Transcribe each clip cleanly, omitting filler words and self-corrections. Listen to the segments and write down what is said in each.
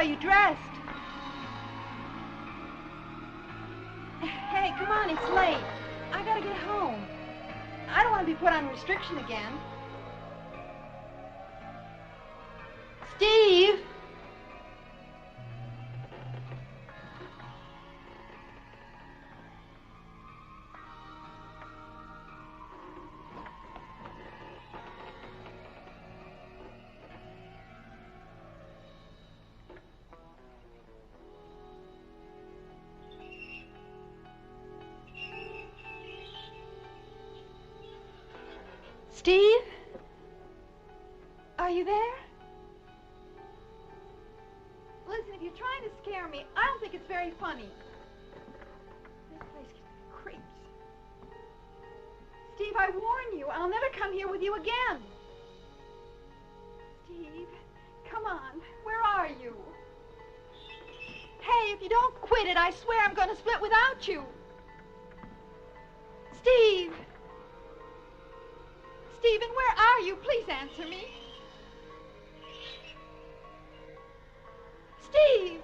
you dressed? Hey, come on, it's late. I gotta get home. I don't want to be put on restriction again. Steve! Steve? Are you there? Listen, if you're trying to scare me, I don't think it's very funny. This place gives me the creeps. Steve, I warn you, I'll never come here with you again. Steve, come on, where are you? Hey, if you don't quit it, I swear I'm going to split without you. Steve! Stephen, where are you? Please answer me. Steve!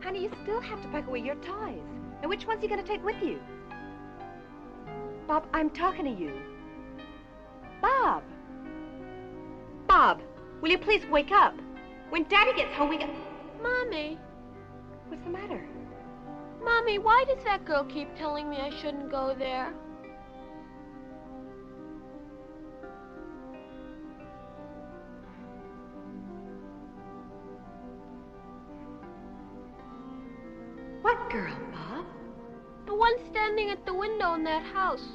Honey, you still have to pack away your toys. And which one's he going to take with you? Bob, I'm talking to you. Bob! Bob, will you please wake up? When Daddy gets home, we got... Mommy. What's the matter? Mommy, why does that girl keep telling me I shouldn't go there? What girl, Bob? The one standing at the window in that house.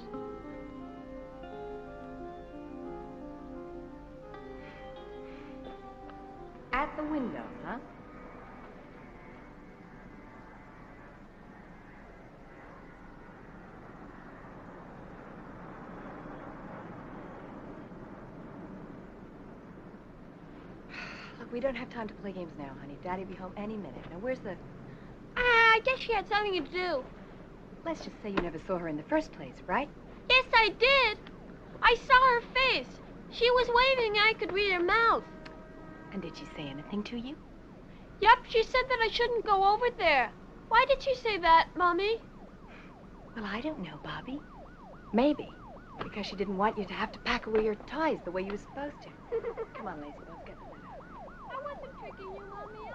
At the window, huh? Look, we don't have time to play games now, honey. Daddy'll be home any minute. Now, where's the... I guess she had something to do. Let's just say you never saw her in the first place, right? Yes, I did. I saw her face. She was waving and I could read her mouth. And did she say anything to you? Yep, she said that I shouldn't go over there. Why did she say that, Mommy? Well, I don't know, Bobby. Maybe. Because she didn't want you to have to pack away your toys the way you were supposed to. Come on, Lazy, let's get the letter. I wasn't tricking you, Mommy.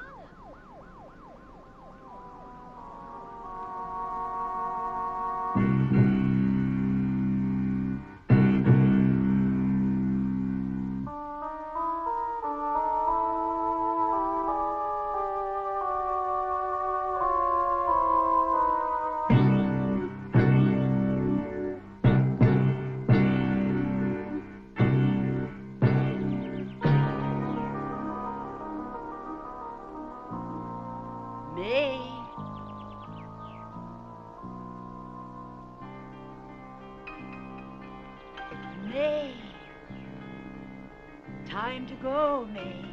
Time to go, May.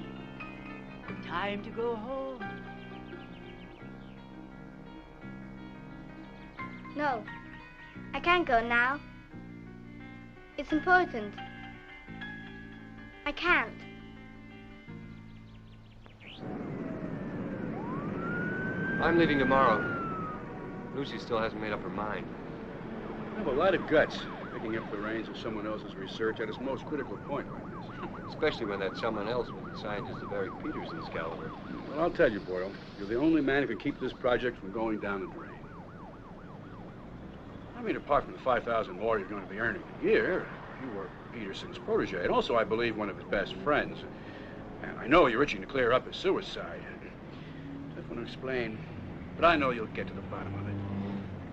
Time to go home. No, I can't go now. It's important. I can't. I'm leaving tomorrow. Lucy still hasn't made up her mind. I have a lot of guts picking up the reins of someone else's research at its most critical point like this. Especially when that someone else was a scientist of Eric Peterson's caliber. Well, I'll tell you, Boyle, you're the only man who can keep this project from going down the drain. I mean, apart from the $5,000 more you're going to be earning a year, you were Peterson's protege, and also, I believe, one of his best friends. And I know you're itching to clear up his suicide. Tough one to explain, but I know you'll get to the bottom of it.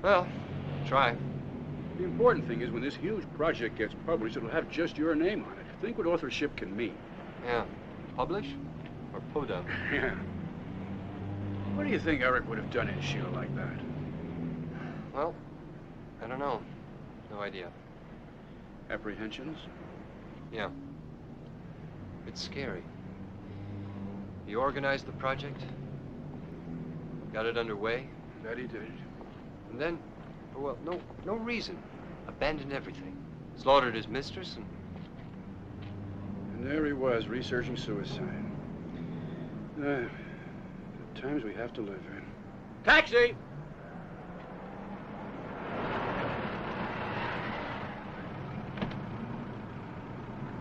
Well, try. The important thing is when this huge project gets published, it'll have just your name on it. Think what authorship can mean. Yeah. Publish or podunk? Yeah. What do you think Eric would have done in a shoe like that? Well, I don't know. No idea. Apprehensions? Yeah. It's scary. He organized the project, got it underway. That he did. And then, for, well, no reason, abandoned everything. Slaughtered his mistress and there he was, researching suicide. The times we have to live in. Taxi!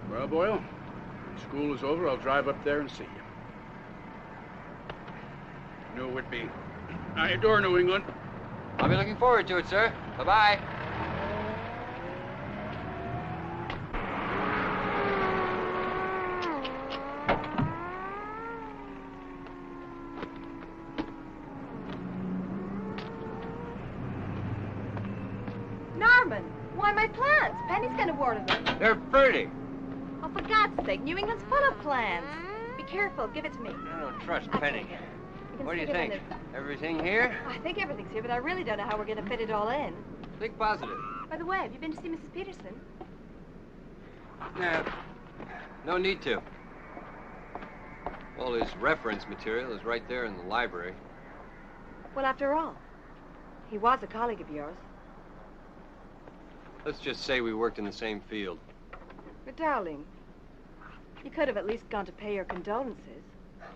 Well, Boyle, when school is over, I'll drive up there and see you. Knew it would be. I adore New England. I'll be looking forward to it, sir. Bye-bye. Why, my plants. Penny's gonna water them. They're pretty. Oh, for God's sake, New England's full of plants. Be careful. Give it to me. I don't trust Penny. What do you stick it in think? Everything here? I think everything's here, but I really don't know how we're gonna fit it all in. Think positive. By the way, have you been to see Mrs. Peterson? Nah. No need to. All his reference material is right there in the library. Well, after all, he was a colleague of yours. Let's just say we worked in the same field. But, darling, you could have at least gone to pay your condolences.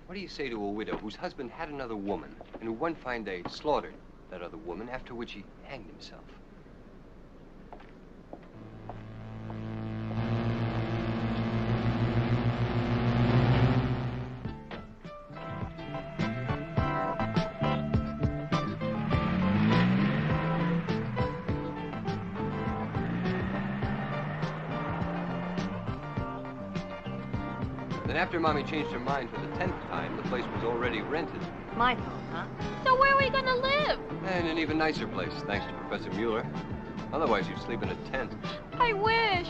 What do you say to a widow whose husband had another woman and who one fine day slaughtered that other woman, after which he hanged himself? Then after Mommy changed her mind for the 10th time, the place was already rented. My home, huh? So where are we gonna live? And an even nicer place, thanks to Professor Mueller. Otherwise, you'd sleep in a tent. I wish.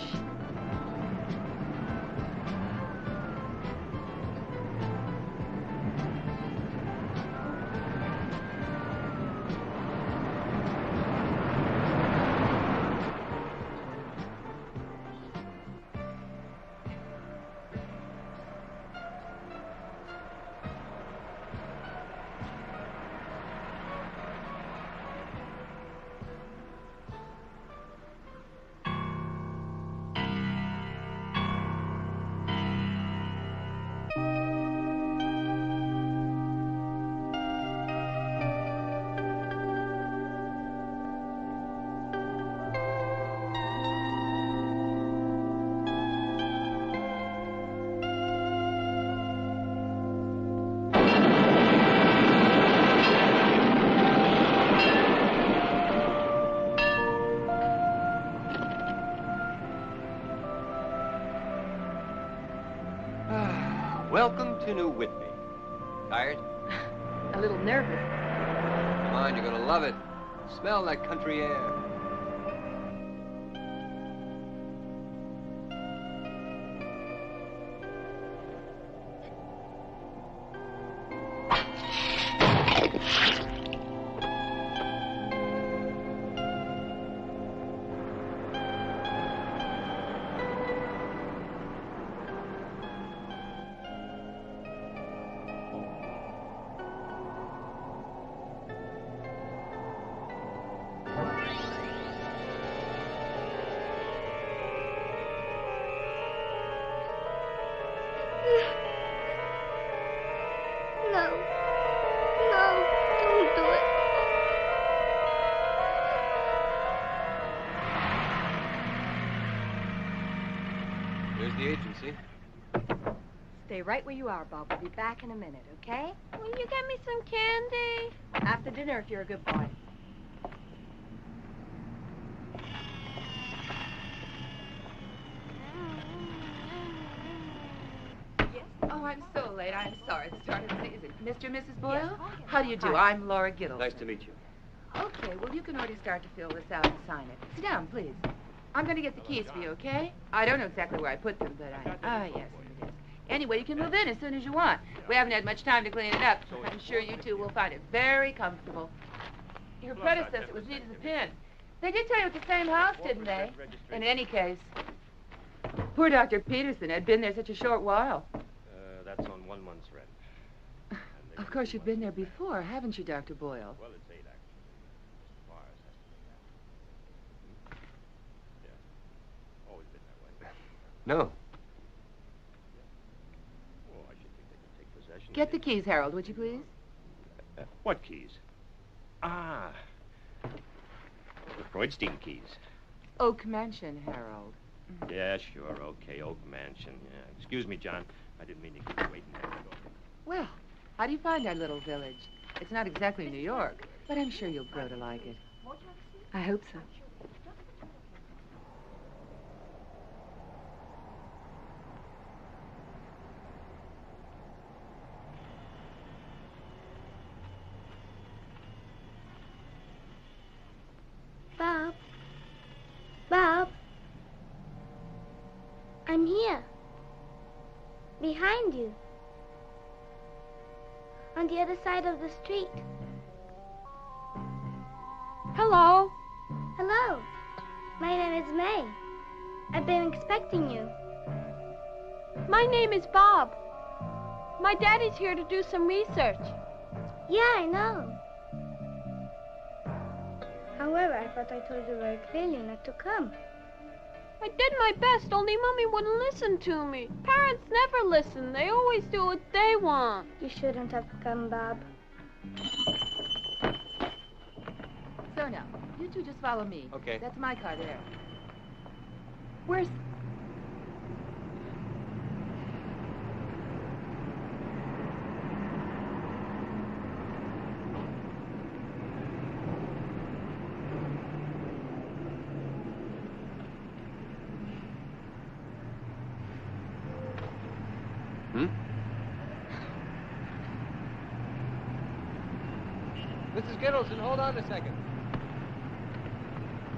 Welcome to New Whitby. Tired? A little nervous. Come on, you're gonna love it. Smell that country air. No. No, don't do it. Here's the agency. Stay right where you are, Bob. We'll be back in a minute, okay? Will you get me some candy? After dinner if you're a good boy. Oh, I'm so late. I'm sorry. It's start of the season. Mr. and Mrs. Boyle? Yes. How do you do? Hi. I'm Laura Giddle. Nice to meet you. Okay, well, you can already start to fill this out and sign it. Sit down, please. I'm going to get the keys for you, okay? I don't know exactly where I put them, but yes, in the desk. Anyway, you can move in as soon as you want. We haven't had much time to clean it up. I'm sure you two will find it very comfortable. Your predecessor was neat as a pin. They did tell you it's the same house, didn't they? In any case, poor Dr. Peterson had been there such a short while. That's on 1 month's rent. Of course, you've been there before, haven't you, Dr. Boyle? Well, it's 8, actually. Mr. Mars has to pay that. Yeah. Always been that way. No. Oh, I should think they could take possession. Get the keys, Harold, would you please? What keys? Ah. The Freudstein keys. Oak Mansion, Harold. Yeah, sure. Okay, Oak Mansion. Yeah. Excuse me, John. I didn't mean to keep you waiting there. Well, how do you find our little village? It's not exactly New York, but I'm sure you'll grow to like it. I hope so. Bob. Bob. I'm here. Behind you. On the other side of the street. Hello. Hello. My name is May. I've been expecting you. My name is Bob. My daddy's here to do some research. Yeah, I know. However, I thought I told you very clearly not to come. I did my best, only Mommy wouldn't listen to me. Parents never listen. They always do what they want. You shouldn't have come, Bob. So now, you two just follow me. Okay. That's my car there. Where's... Mrs. Gittleson, hold on a second.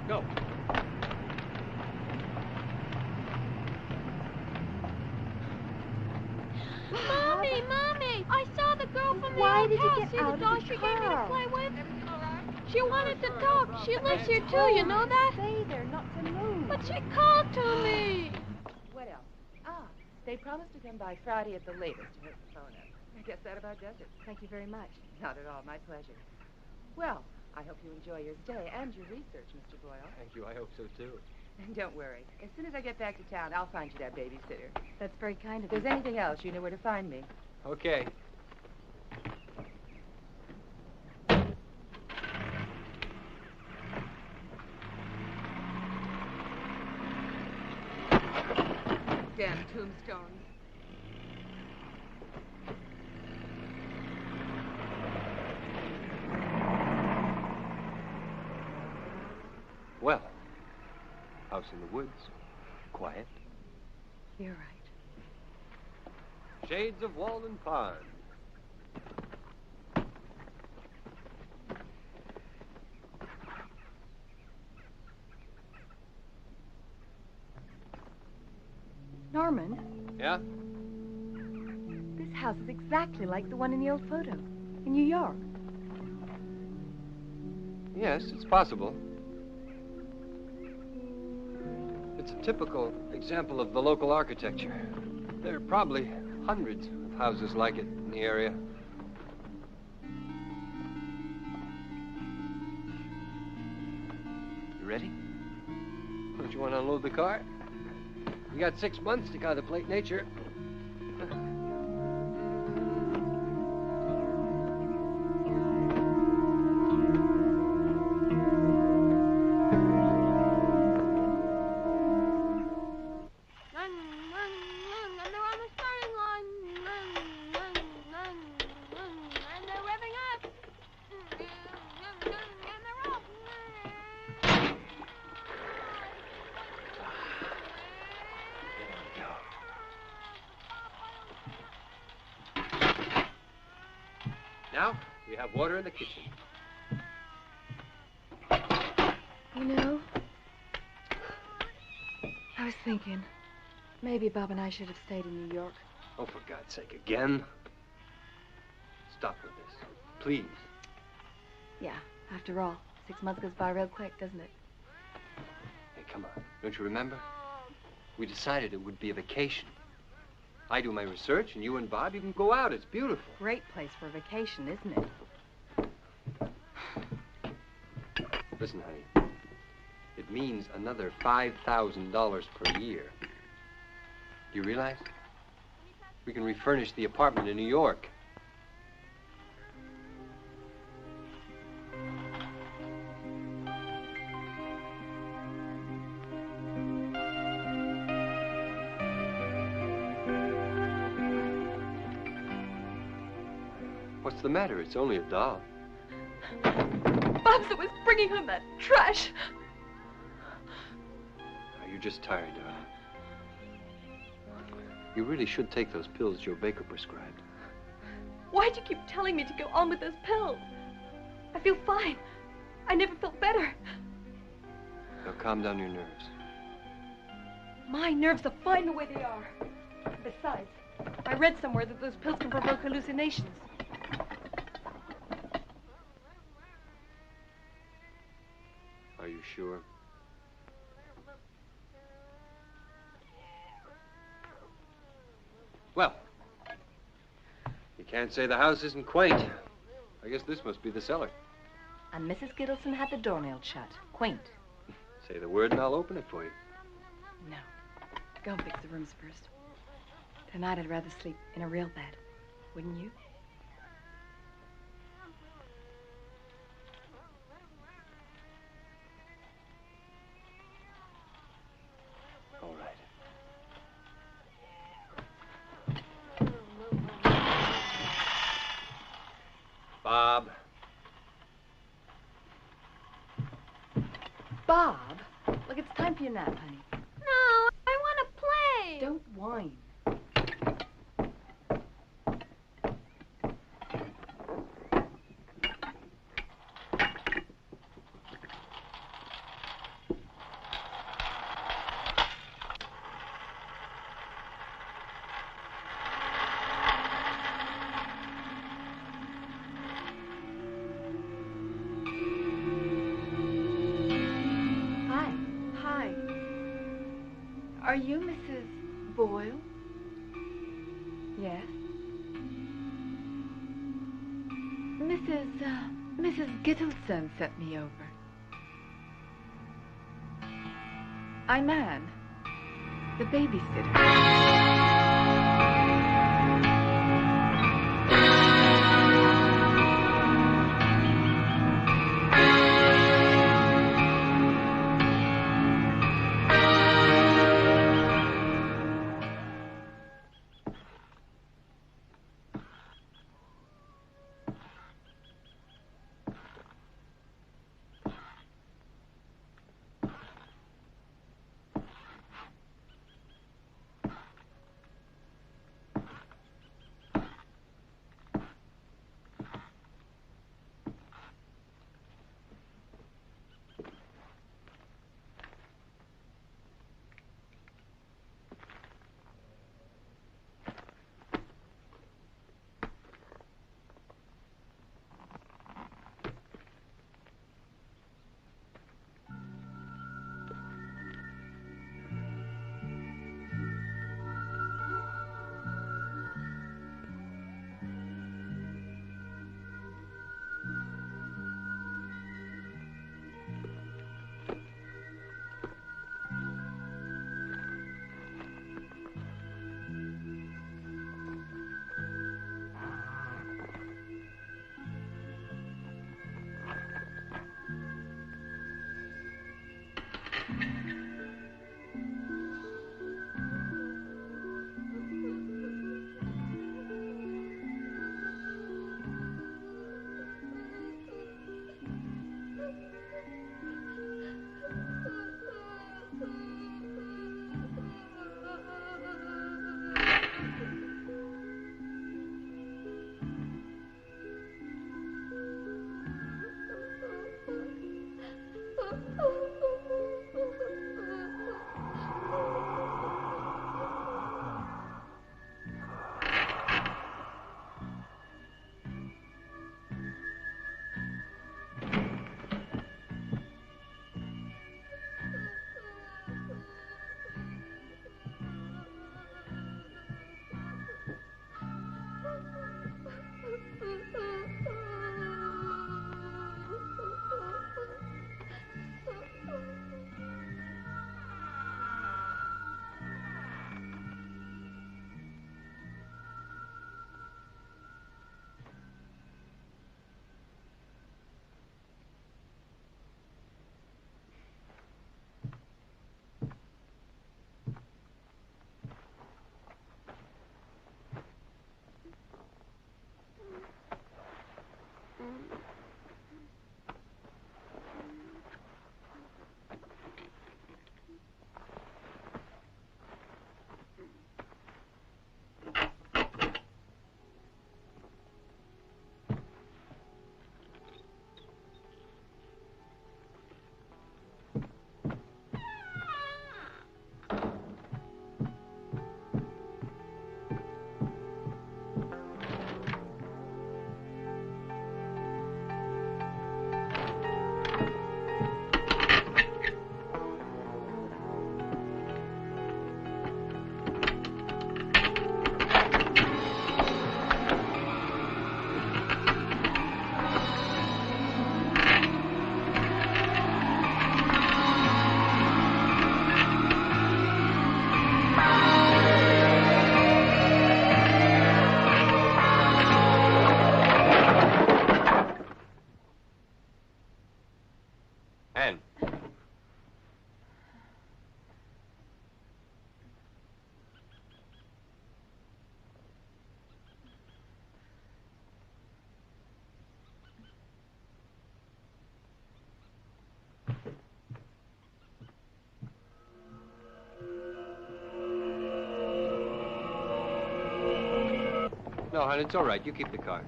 Go. Mommy, Mommy! I saw the girl from the Why old did you house. get See out the of doll the she gave me to car? play with? She wanted to talk. She lives here too, you know that? Stay there, not to move. But she called to me. What else? Ah, they promised to come by Friday at the latest to hook the phone up. I guess that about does it. Thank you very much. Not at all. My pleasure. Well, I hope you enjoy your stay and your research, Mr. Boyle. Thank you. I hope so, too. And don't worry. As soon as I get back to town, I'll find you that babysitter. That's very kind If of you. there's anything else, you know where to find me. Okay. Damn tombstones. Well, house in the woods. Quiet. You're right. Shades of Walden Pond. Norman, Yeah? this house is exactly like the one in the old photo. In New York. Yes, it's possible. It's a typical example of the local architecture. There are probably hundreds of houses like it in the area. You ready? Don't you want to unload the car? You got 6 months to contemplate nature. And they're on the starting line. And they're revving up. And they're off. Now, we have water in the kitchen. You know, I was thinking, maybe Bob and I should have stayed in New York. Oh, for God's sake, again? Stop with this, please. Yeah, after all, 6 months goes by real quick, doesn't it? Hey, come on. Don't you remember? We decided it would be a vacation. I do my research, and you and Bob, you can go out. It's beautiful. Great place for a vacation, isn't it? Listen, honey. It means another $5,000 per year. Do you realize? We can refurnish the apartment in New York. What's the matter? It's only a doll. Bob's was bringing home that trash. Are you just tired, darling? You really should take those pills Joe Baker prescribed. Why'd you keep telling me to go on with those pills? I feel fine. I never felt better. They'll calm down your nerves. My nerves are fine the way they are. Besides, I read somewhere that those pills can provoke hallucinations. Are you sure? Well, you can't say the house isn't quaint. I guess this must be the cellar. And Mrs. Gittleson had the door nailed shut. Quaint. Say the word and I'll open it for you. No. Go and fix the rooms first. Tonight I'd rather sleep in a real bed. Wouldn't you? All right. Bob. Bob, look, it's time for your nap, honey. No, I want to play. Don't whine. Boyle? Yes? Mrs. Gittleson sent me over. I'm Anne, the babysitter. No, hon, it's all right. You keep the car.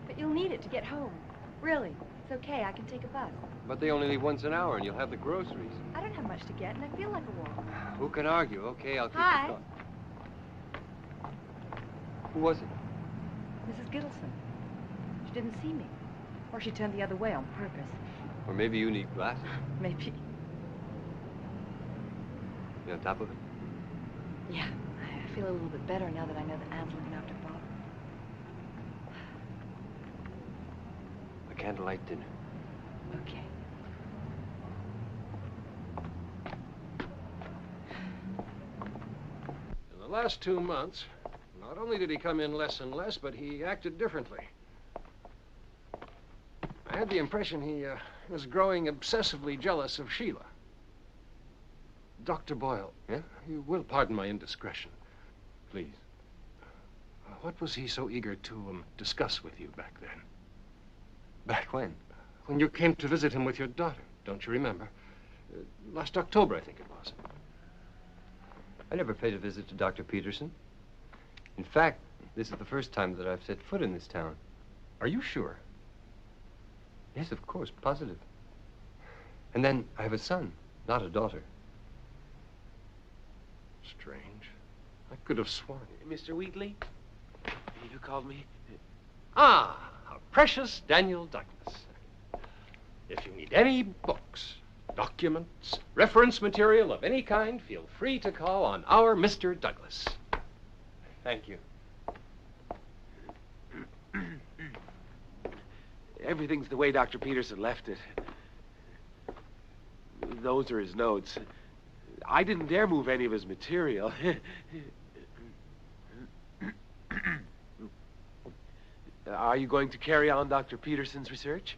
But you'll need it to get home. Really. It's okay. I can take a bus. But they only leave once an hour, and you'll have the groceries. I don't have much to get, and I feel like a walk. Who can argue? Okay, I'll keep Hi. the car. Who was it? Mrs. Gittleson. She didn't see me. Or she turned the other way on purpose. Or maybe you need glasses. Maybe. You on top of it? Yeah, I have. feel a little bit better now that I know that Anne's looking after Bob. A candlelight dinner. Okay. In the last 2 months, not only did he come in less and less, but he acted differently. I had the impression he was growing obsessively jealous of Sheila. Dr. Boyle, Yeah? you will pardon my indiscretion. Please. What was he so eager to discuss with you back then? Back when? When you came to visit him with your daughter, don't you remember? Last October, I think it was. I never paid a visit to Dr. Peterson. In fact, this is the first time that I've set foot in this town. Are you sure? Yes, of course, positive. And then I have a son, not a daughter. Strange. I could have sworn. Mr. Wheatley, you called me? Ah, our precious Daniel Douglas. If you need any books, documents, reference material of any kind, feel free to call on our Mr. Douglas. Thank you. Everything's the way Dr. Peterson left it. Those are his notes. I didn't dare move any of his material. Are you going to carry on Dr. Peterson's research?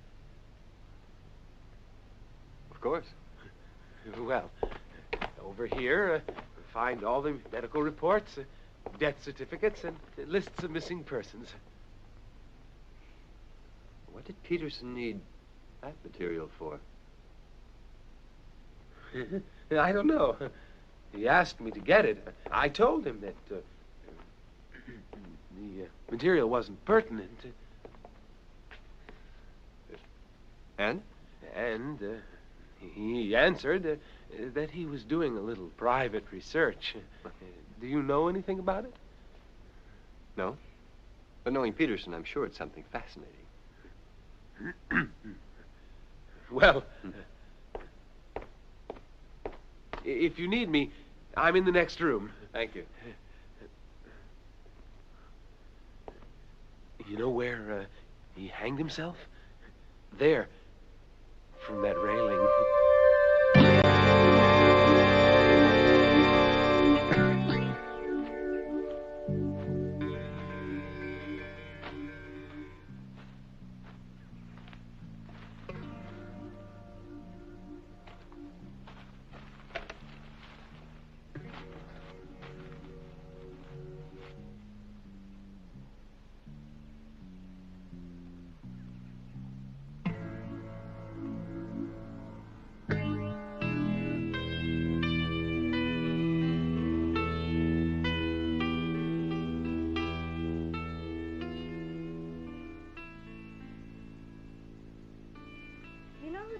Of course. Well, over here, find all the medical reports, death certificates, and lists of missing persons. What did Peterson need that material for? I don't know. He asked me to get it. I told him that the material wasn't pertinent. And? And he answered that he was doing a little private research. Do you know anything about it? No. But knowing Peterson, I'm sure it's something fascinating. Well, if you need me, I'm in the next room. Thank you. You know where he hanged himself? There, from that railing.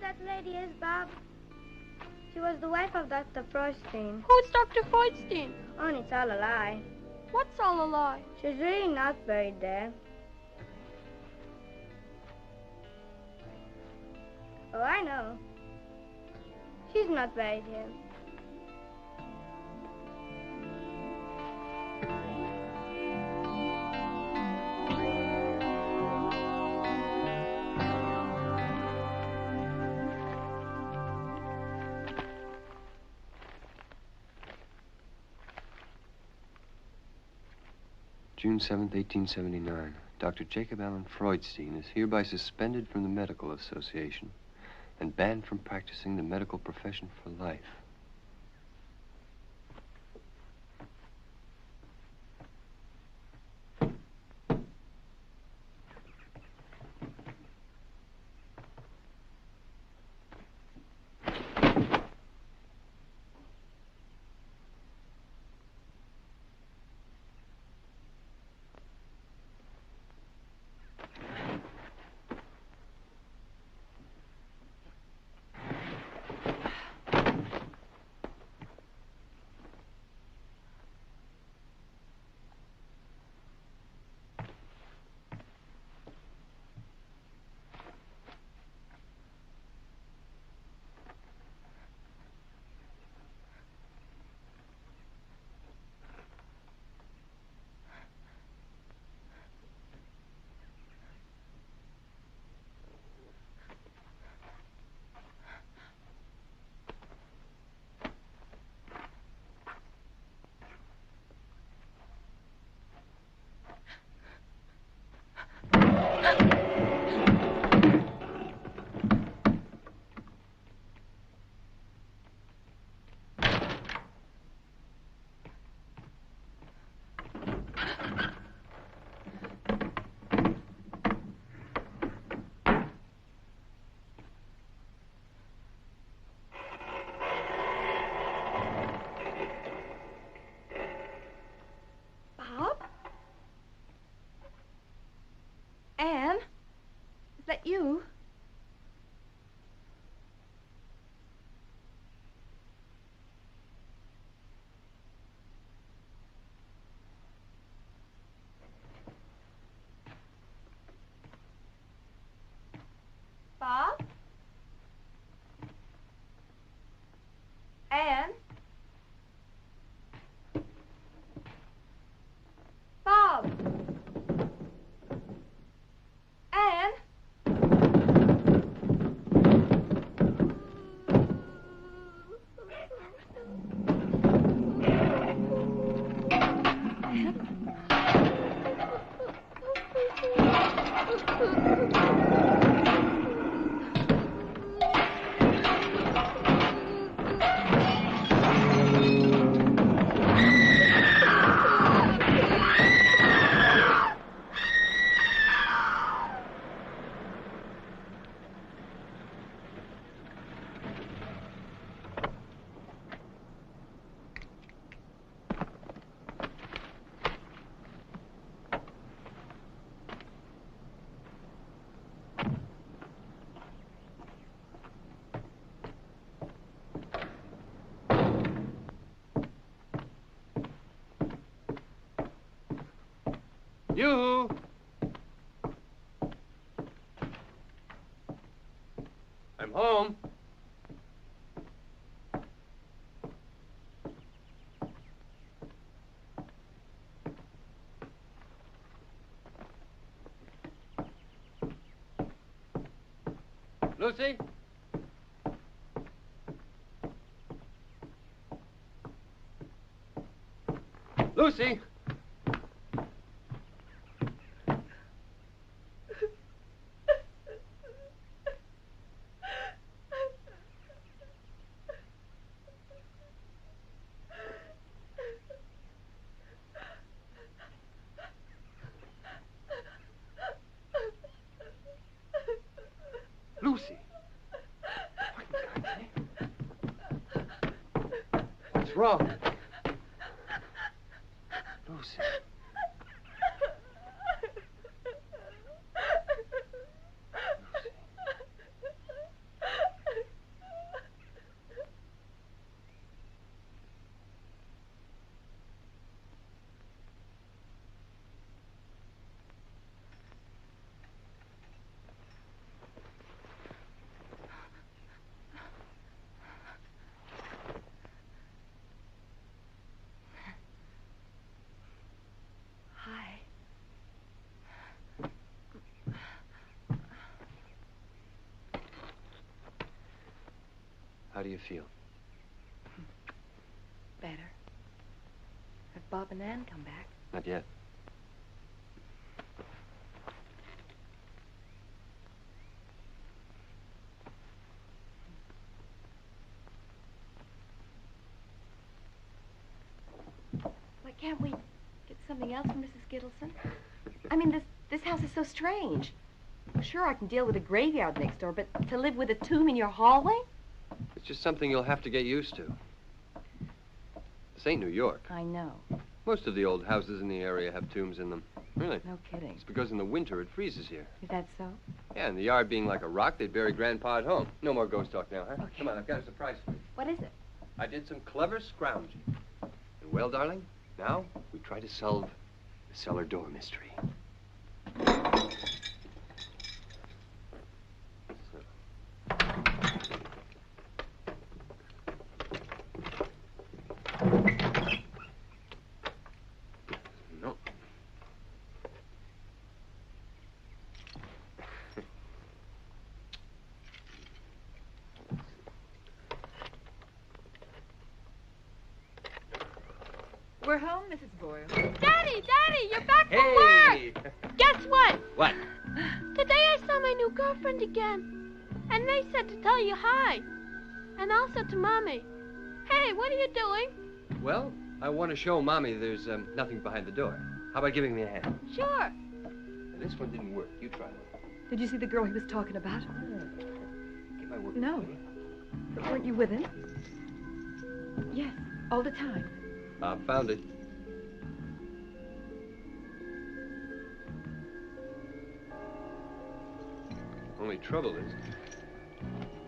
That lady is, Bob. She was the wife of Dr. Freudstein. Who's Dr. Freudstein? Oh, and it's all a lie. What's all a lie? She's really not buried there. Oh, I know. She's not buried here. June 7th, 1879. Dr. Jacob Allen Freudstein is hereby suspended from the Medical Association and banned from practicing the medical profession for life. that you? Bob? Anne? Bob? Anne? Yoo-hoo! I'm home. Lucy? Lucy! Lucy! What's wrong? Lucy. How do you feel? Better. Have Bob and Ann come back? Not yet. Why can't we get something else from Mrs. Gittleson? I mean, this house is so strange. Sure, I can deal with the graveyard next door, but to live with a tomb in your hallway? It's just something you'll have to get used to. This ain't New York. I know. Most of the old houses in the area have tombs in them. Really? No kidding. It's because in the winter it freezes here. Is that so? Yeah, and the yard being like a rock, they'd bury Grandpa at home. No more ghost talk now, huh? Okay. Come on, I've got a surprise for you. What is it? I did some clever scrounging. And well, darling, now we try to solve the cellar door mystery. No. We're home, Mrs. Boyle. Daddy, you're back from Hey! work. Guess what? What? Today I saw my new girlfriend again. And they said to tell you hi. And also to Mommy. Hey, what are you doing? Well, I want to show Mommy there's nothing behind the door. How about giving me a hand? Sure. Now, this one didn't work. You try it. Did you see the girl he was talking about? Get my work. No. But weren't you with him? Yes, all the time. Found it. Only trouble is...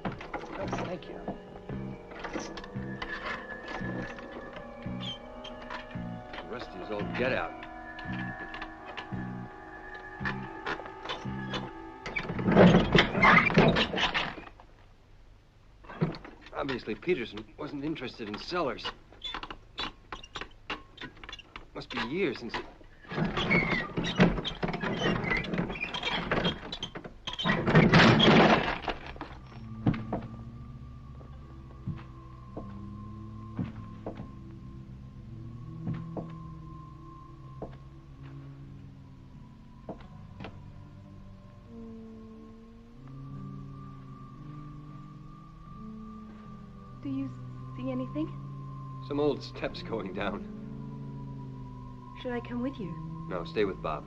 Oh, thank you. Rusty is all get out. Obviously, Peterson wasn't interested in cellars. Must be years since... Do you see anything? Some old steps going down. Should I come with you? No, stay with Bob.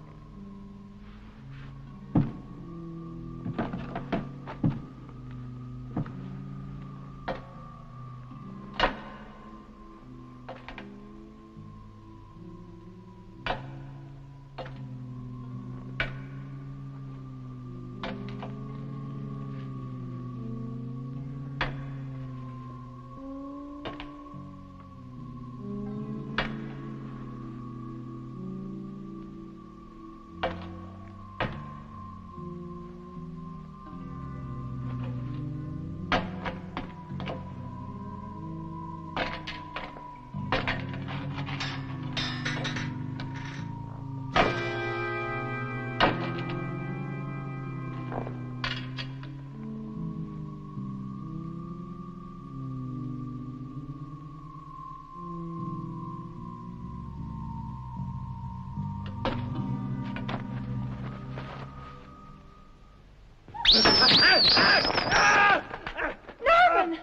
Norman!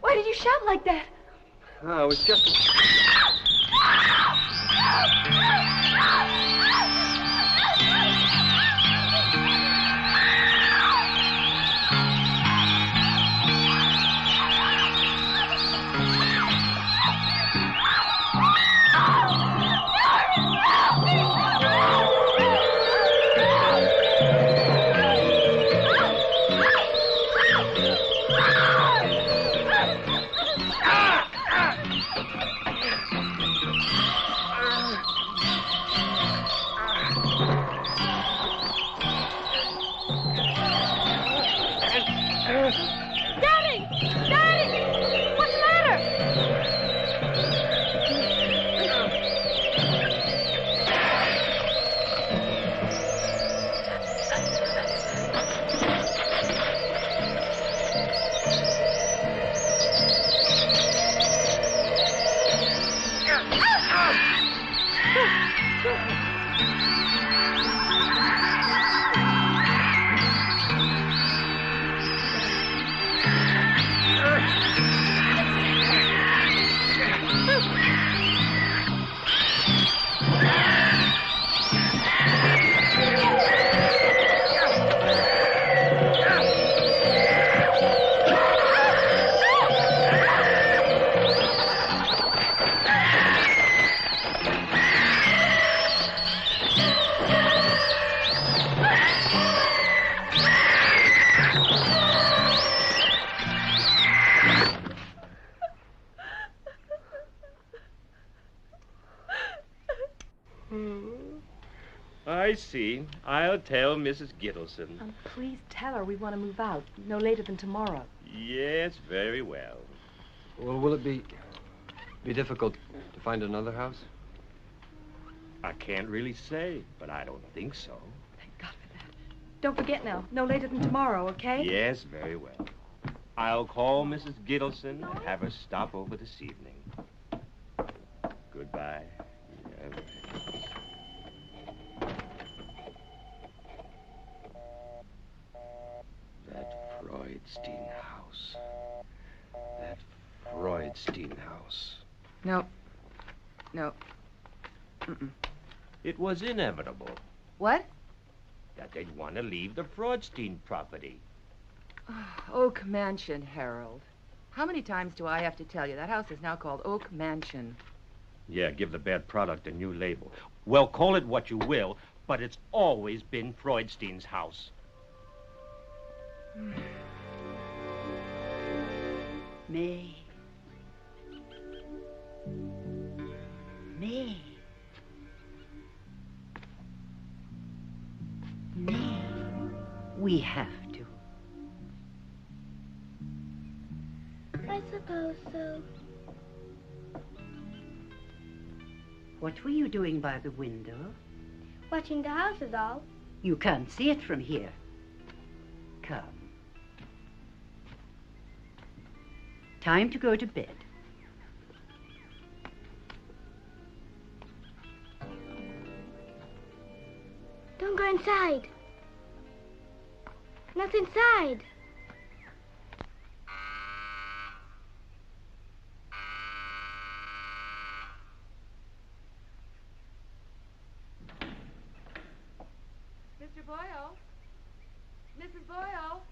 Why did you shout like that? Oh, it was just... I see. I'll tell Mrs. Gittleson. Please tell her we want to move out no later than tomorrow. Yes, very well. Well, will it be difficult to find another house? I can't really say, but I don't think so. Thank God for that. Don't forget now, no later than tomorrow, okay? Yes, very well. I'll call Mrs. Gittleson and have her stop over this evening. Goodbye. Yeah. That Freudstein house. That Freudstein house. No. No. Mm-mm. It was inevitable What? that they'd want to leave the Freudstein property. Oak Mansion, Harold. How many times do I have to tell you? That house is now called Oak Mansion. Yeah, give the bad product a new label. Well, call it what you will, but it's always been Freudstein's house. May. May. May. We have to. I suppose so. What were you doing by the window? Watching the house is all. You can't see it from here. Come. Time to go to bed. Don't go inside. Not inside. Mr. Boyle? Mrs. Boyle?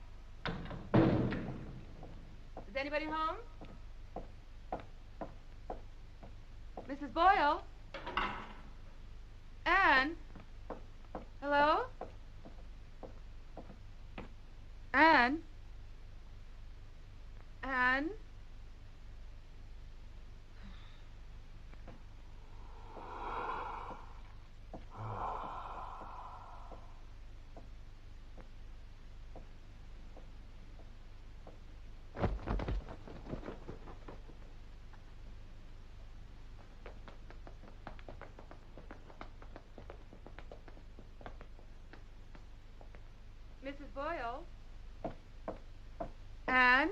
Is anybody home? Mrs. Boyle? Anne? Hello? Anne? Anne? Mrs. Boyle? Anne?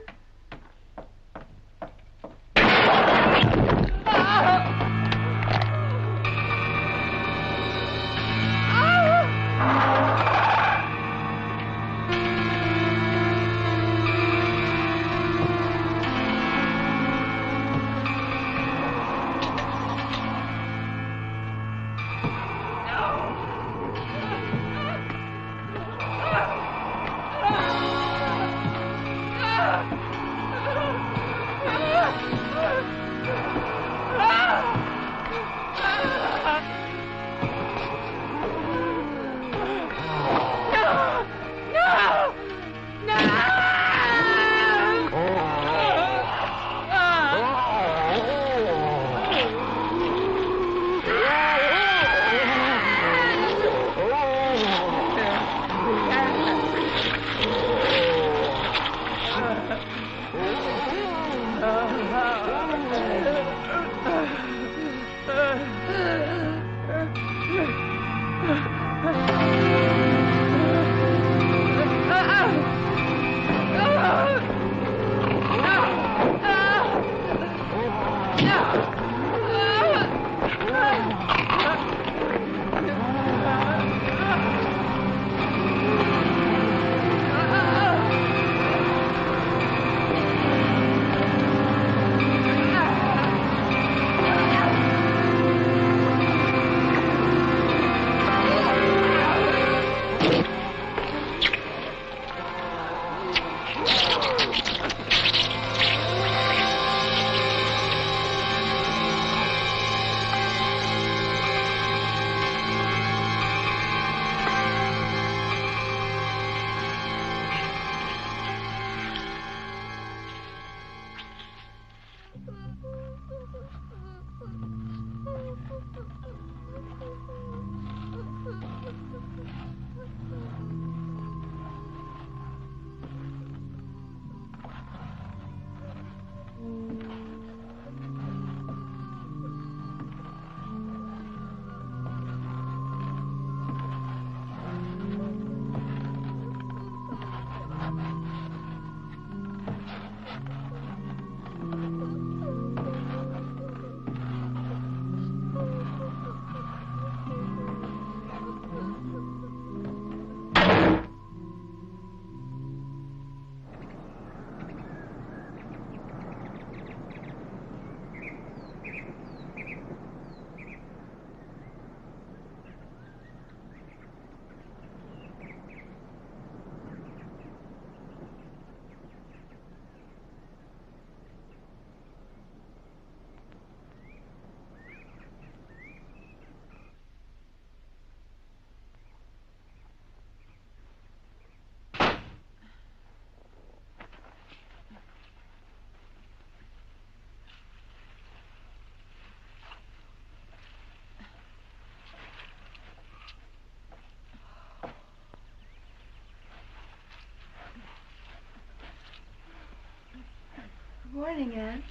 morning, Anne.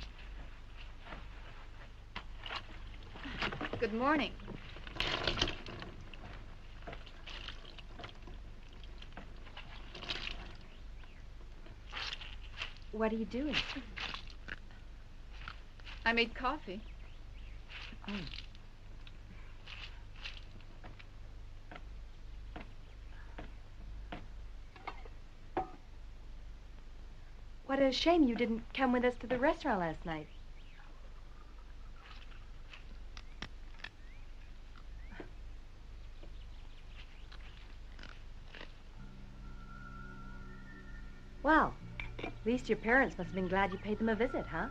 Good morning. What are you doing? I made coffee. Oh. What a shame you didn't come with us to the restaurant last night. Well, at least your parents must have been glad you paid them a visit, huh?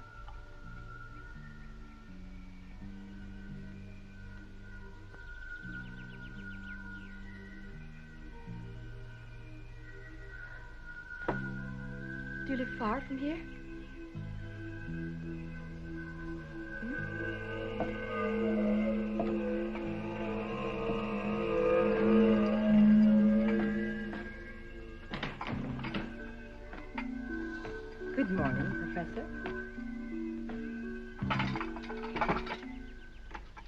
Do you live far from here? Good morning, Professor.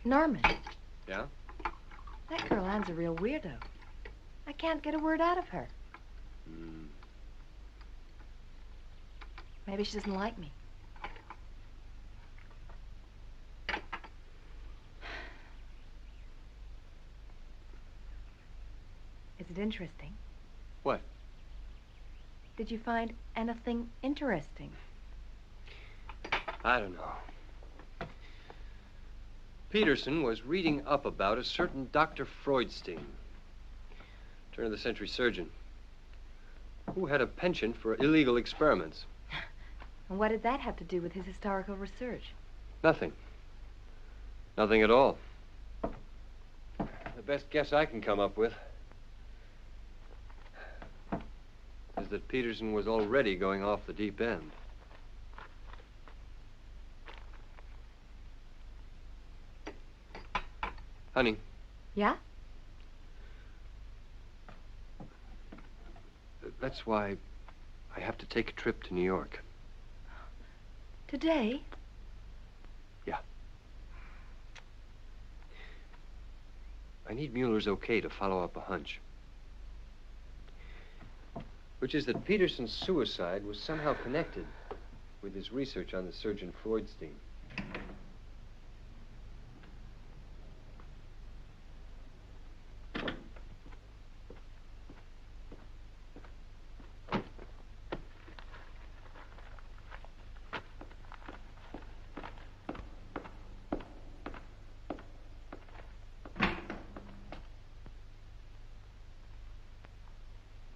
Norman. Yeah? That girl Anne's a real weirdo. I can't get a word out of her. Maybe she doesn't like me. Is it interesting? What? Did you find anything interesting? I don't know. Peterson was reading up about a certain Dr. Freudstein, turn-of-the-century surgeon, who had a penchant for illegal experiments. And what did that have to do with his historical research? Nothing. Nothing at all. The best guess I can come up with is that Peterson was already going off the deep end. Honey. Yeah? That's why I have to take a trip to New York. Today? Yeah. I need Mueller's okay to follow up a hunch. Which is that Peterson's suicide was somehow connected with his research on the surgeon Freudstein.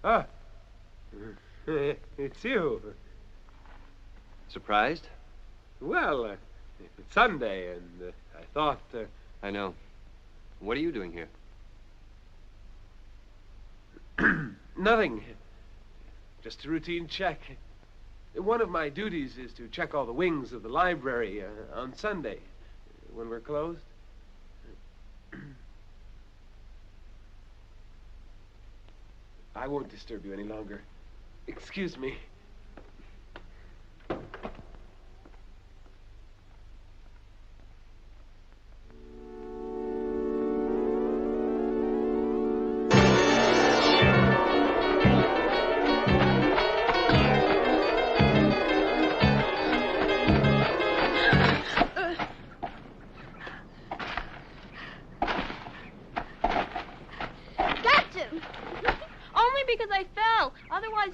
Ah, it's you. Surprised? Well, it's Sunday, and I thought... I know. What are you doing here? Nothing. Just a routine check. One of my duties is to check all the wings of the library on Sunday, when we're closed. I won't disturb you any longer. Excuse me.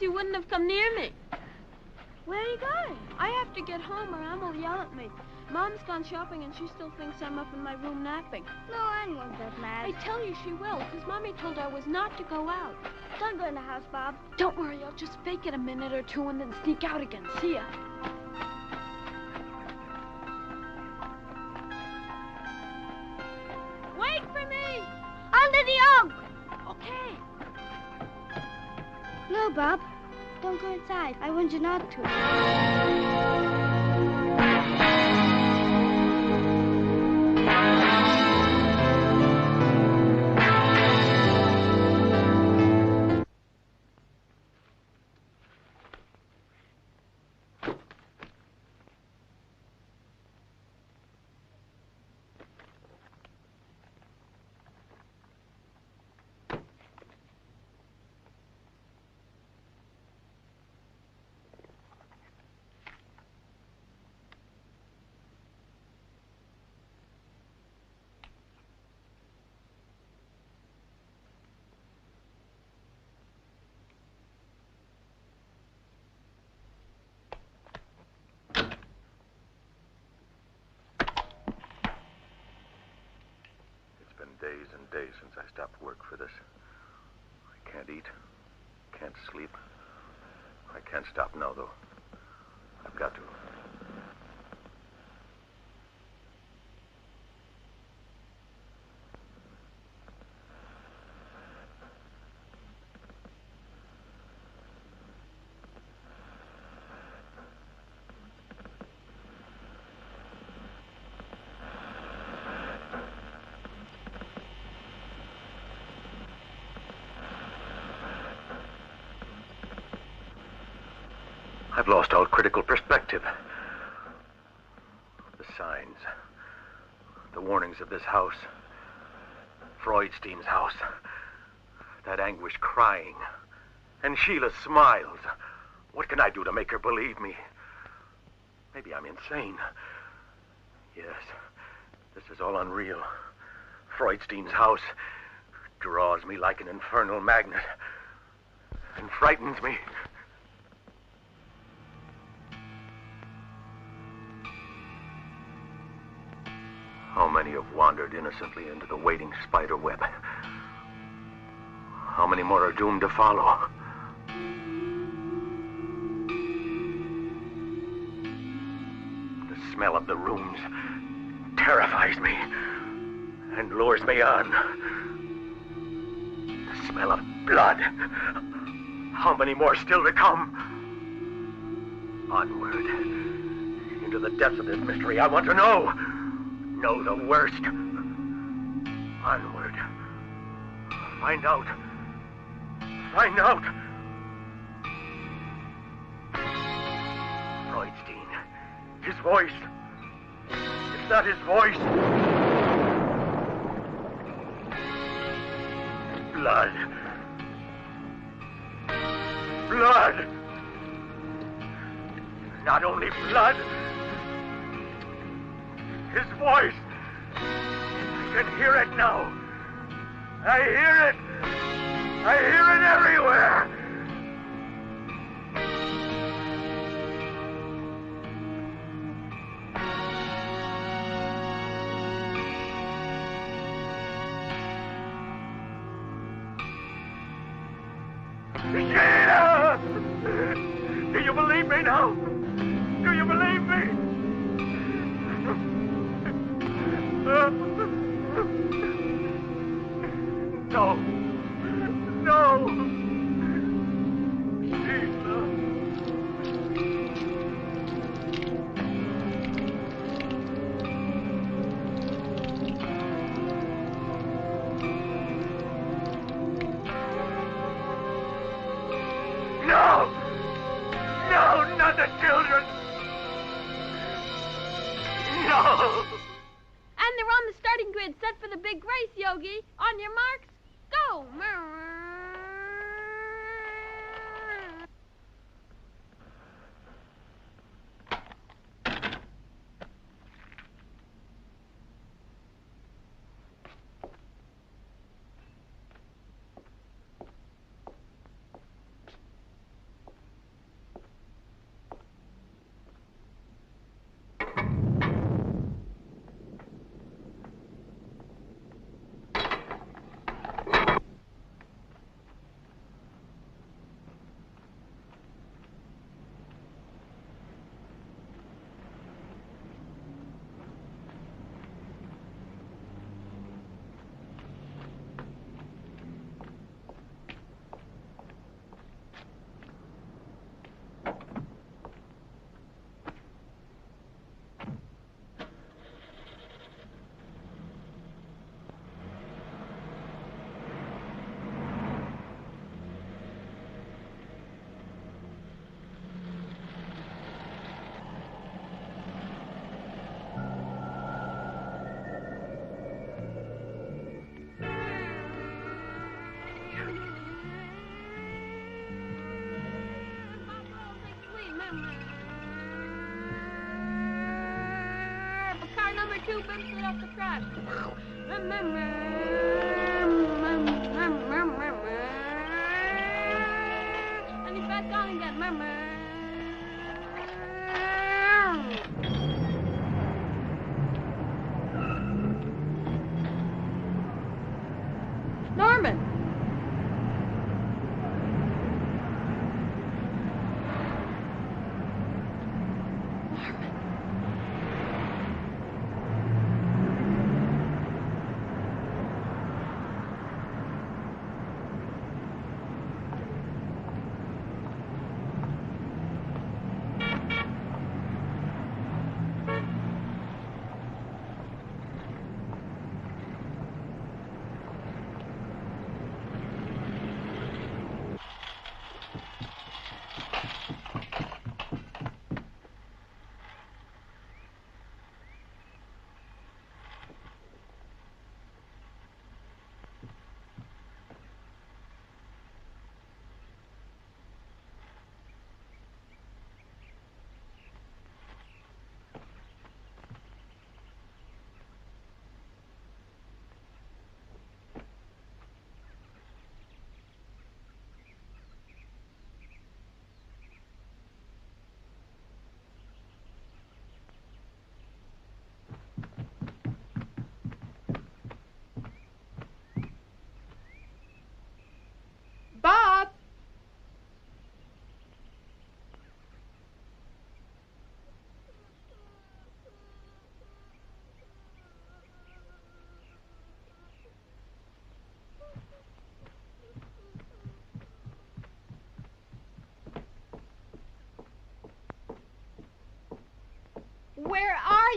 You wouldn't have come near me. Where are you going? I have to get home or Anne will yell at me. Mom's gone shopping and she still thinks I'm up in my room napping. No, Anne won't get mad. I tell you she will, because Mommy told her I was not to go out. Don't go in the house, Bob. Don't worry, I'll just fake it a minute or two and then sneak out again. See ya. Wait for me! Under the oak! Okay. No, Bob. Don't go inside. I want you not to. days and days since I stopped work for this. I can't eat, can't sleep. I can't stop now, though. I've got to. I've lost all critical perspective. The signs, the warnings of this house, Freudstein's house, that anguish crying, and Sheila's smiles. What can I do to make her believe me? Maybe I'm insane. Yes, this is all unreal. Freudstein's house draws me like an infernal magnet and frightens me. How many have wandered innocently into the waiting spider web? How many more are doomed to follow? The smell of the rooms terrifies me and lures me on. The smell of blood. How many more still to come? Onward into the depths of this mystery. I want to know. Know the worst. Onward. Find out. Find out. Freudstein. His voice. It's not his voice. Blood. Blood. Not only blood. His voice. I can hear it now. I hear it. I hear it everywhere. Sheila! Do you believe me now? Do you believe me? No. No. Sheila. No. No, not the children. No. And they're on the starting grid, set for the big race, Yogi. On your marks, go! Car number 2 bumps it off the track. And he's back on again.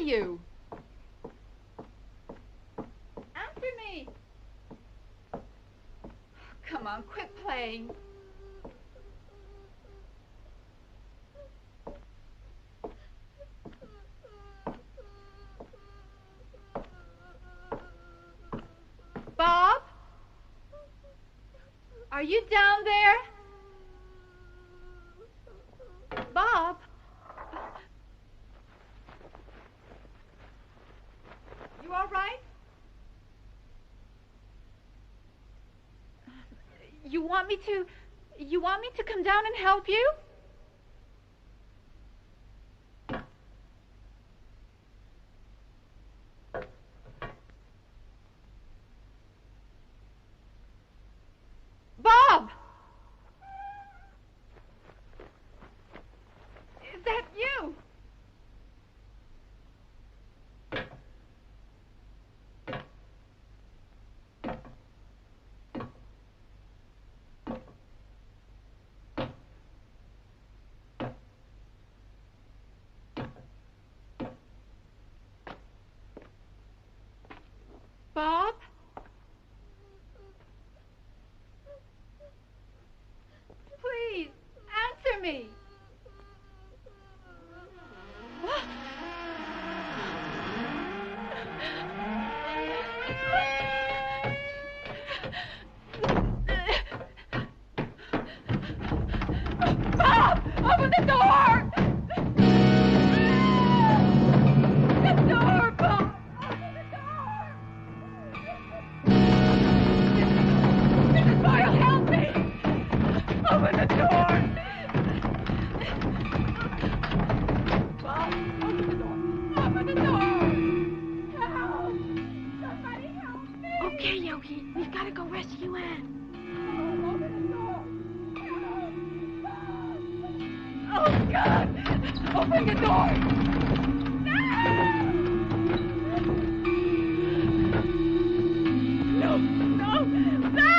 you? Answer me. Come on, quit playing. Bob? Are you down there? Bob? You all right? You want me to come down and help you? Bob! Is that you? Bob? Please, answer me. Bob, open the door! The door, Bob! Open the door! Mrs. Boyle, help me! Open the door! Bob, open the door! Open the door! Help! Somebody help me! Okay, Yogi, we've got to go rescue Anne. Open the door! Help! Bob! Oh, God! Open the door! No! No! No!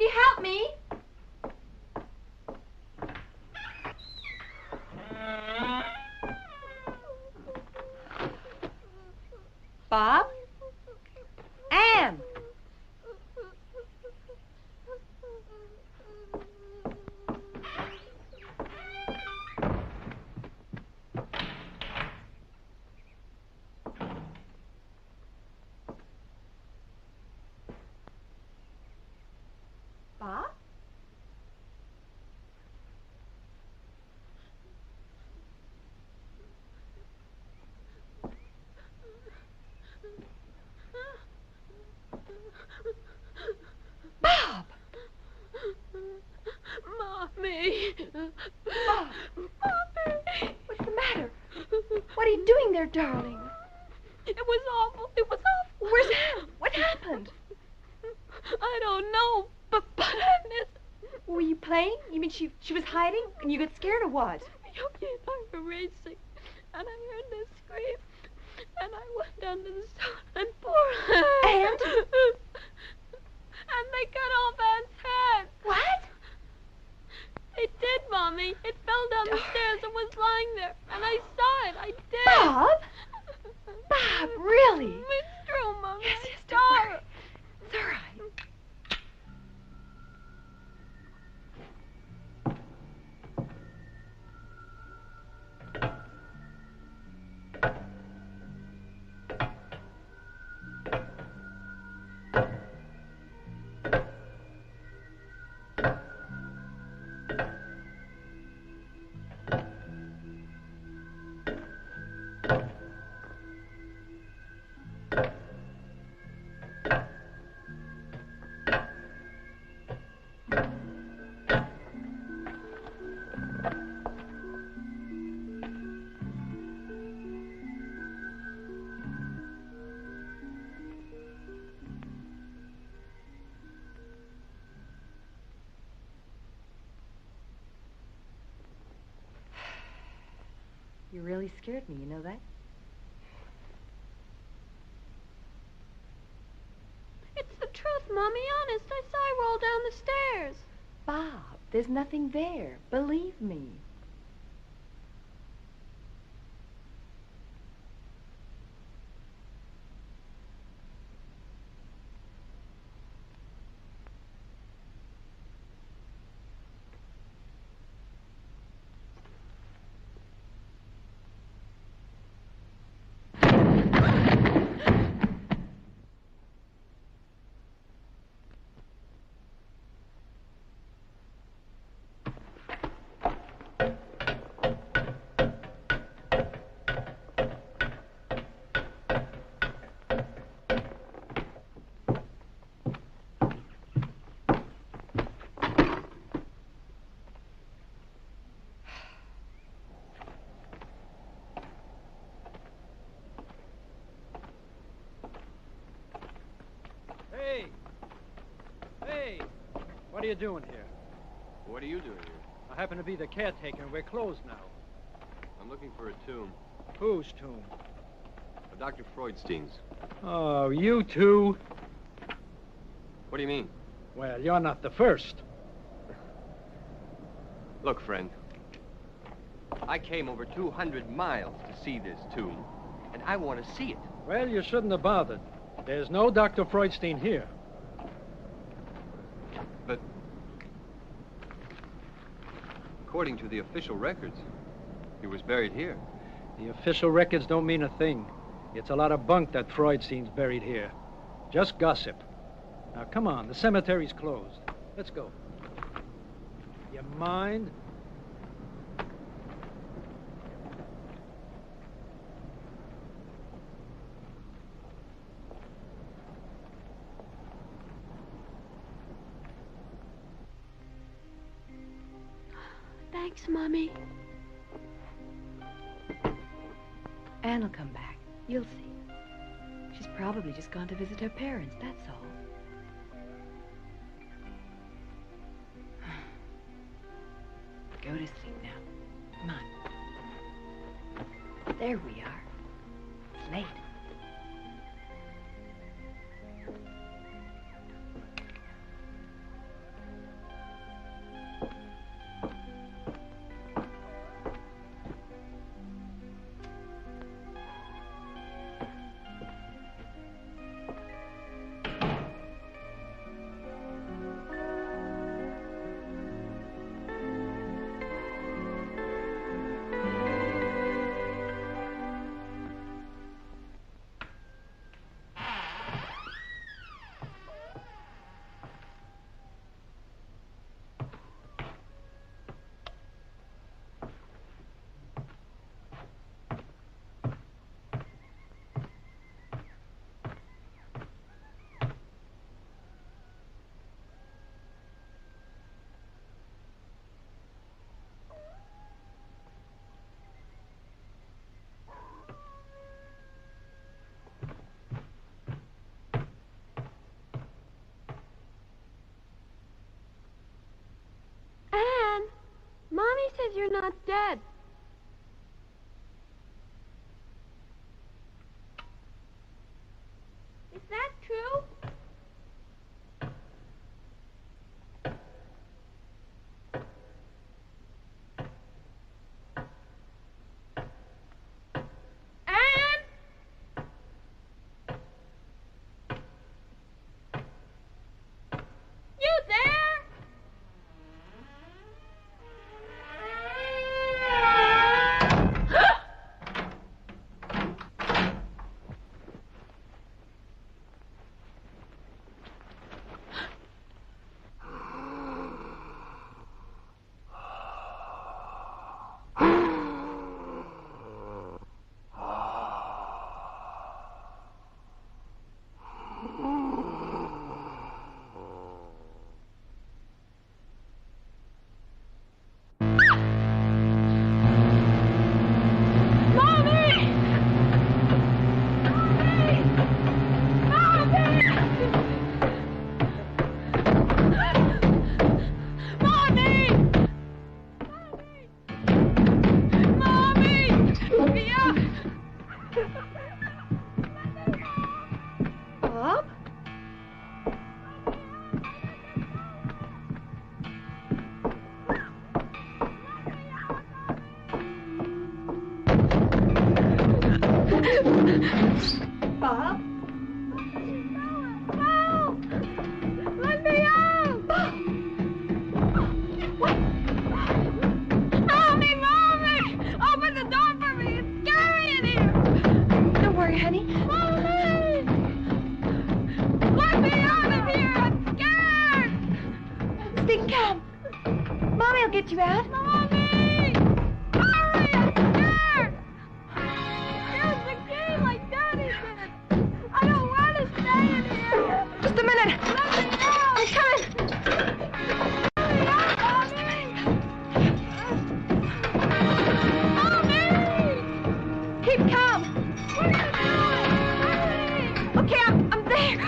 Can you help me? Bob? Anne! Bob? Bob! Mommy! Bob! Mommy! What's the matter? What are you doing there, darling? It was awful. It was awful. Where's Anne? What happened? I don't know, but I missed. Were you playing? You mean she was hiding and you got scared or what? Yogi and I were racing, and I heard this scream, and I went down to the stone and poor And? And they cut off Anne's head. What? It did, Mommy. It fell down the stairs and was lying there, and I saw it. I did. Bob? Bob, really? It's true, Mommy. Yes, I don't saw worry. it. It's all right. You really scared me, you know that? It's the truth, Mommy. Honest. I saw I roll down the stairs. Bob, there's nothing there. Believe me. Hey! What are you doing here? What are you doing here? I happen to be the caretaker, and we're closed now. I'm looking for a tomb. Whose tomb? Of Dr. Freudstein's. Oh, you two? What do you mean? Well, you're not the first. Look, friend. I came over 200 miles to see this tomb, and I want to see it. Well, you shouldn't have bothered. There's no Dr. Freudstein here. But according to the official records, he was buried here. The official records don't mean a thing. It's a lot of bunk that Freudstein's buried here. Just gossip. Now, come on. The cemetery's closed. Let's go. You mind? Thanks, Mommy. Anne will come back. You'll see. She's probably just gone to visit her parents, that's all. Go to sleep now. Come on. There we are. It's late. you're not dead. Is that true? Bob? Help! Let me out! What? Mommy! Open the door for me! It's scary in here! Don't worry, honey. Mommy! Let me out of here! I'm scared! Stay calm. Mommy will get you out. Mommy! Hurry! I'm scared! Here's the key like Daddy did. I don't want to stay in here. Just a minute. Let me out! I'm coming. Let me out, Mommy! Keep calm. What are you doing? Hurry! Okay, I'm there.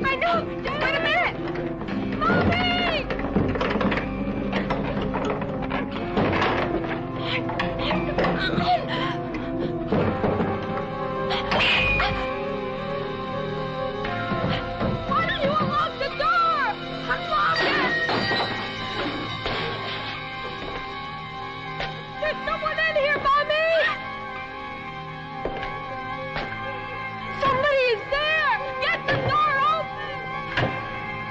I know. Just wait a minute. Mommy! Why don't you unlock the door? Unlock it! There's someone in here, Mommy! Somebody is there! Get the door open!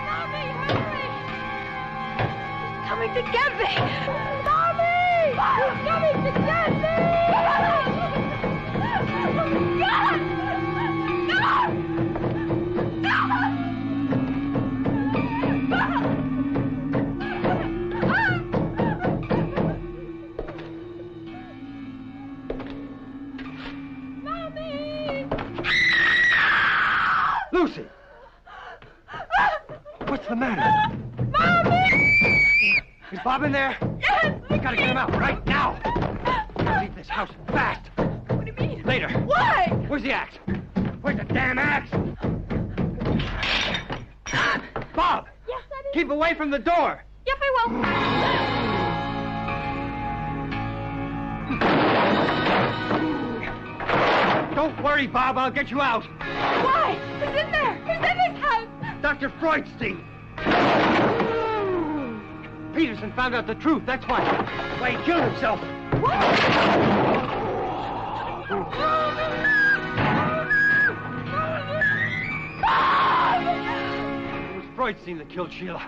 Mommy, hurry! He's coming to get me. Mommy! He's coming to get me! Mommy! Lucy! What's the matter? Mommy! Is Bob in there? Yes! We gotta get him out right now. Leave this house fast. What do you mean? Later. Why? Where's the axe? Where's the damn axe? Bob! Yes, Daddy? Keep away from the door. Yep, I will. Don't worry, Bob. I'll get you out. Why? Who's in there? Who's in this house? Dr. Freudstein. Peterson found out the truth. That's why he killed himself. It was Freudstein that killed Sheila.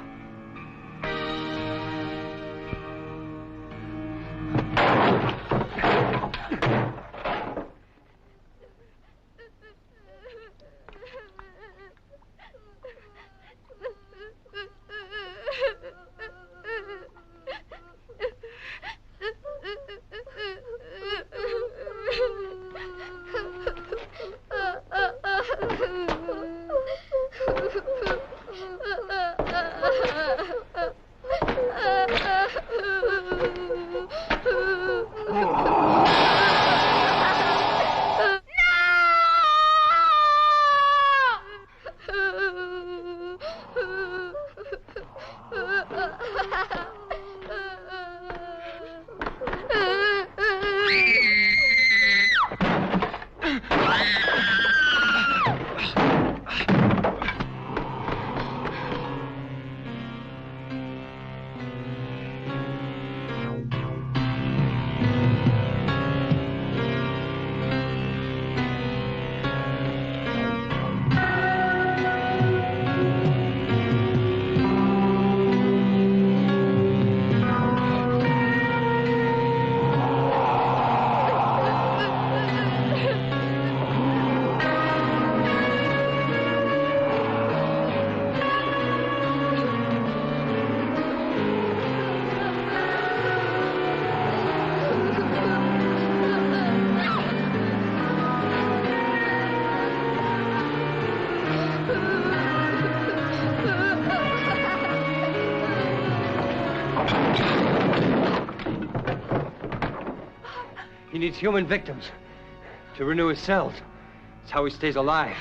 He needs human victims to renew his cells. It's how he stays alive.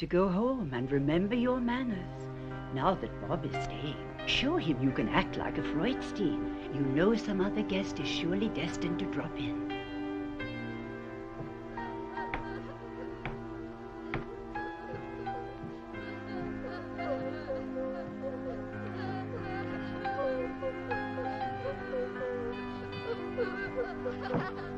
to go home and remember your manners. Now that Bob is staying, show him you can act like a Freudstein. You know some other guest is surely destined to drop in. Ha ha ha!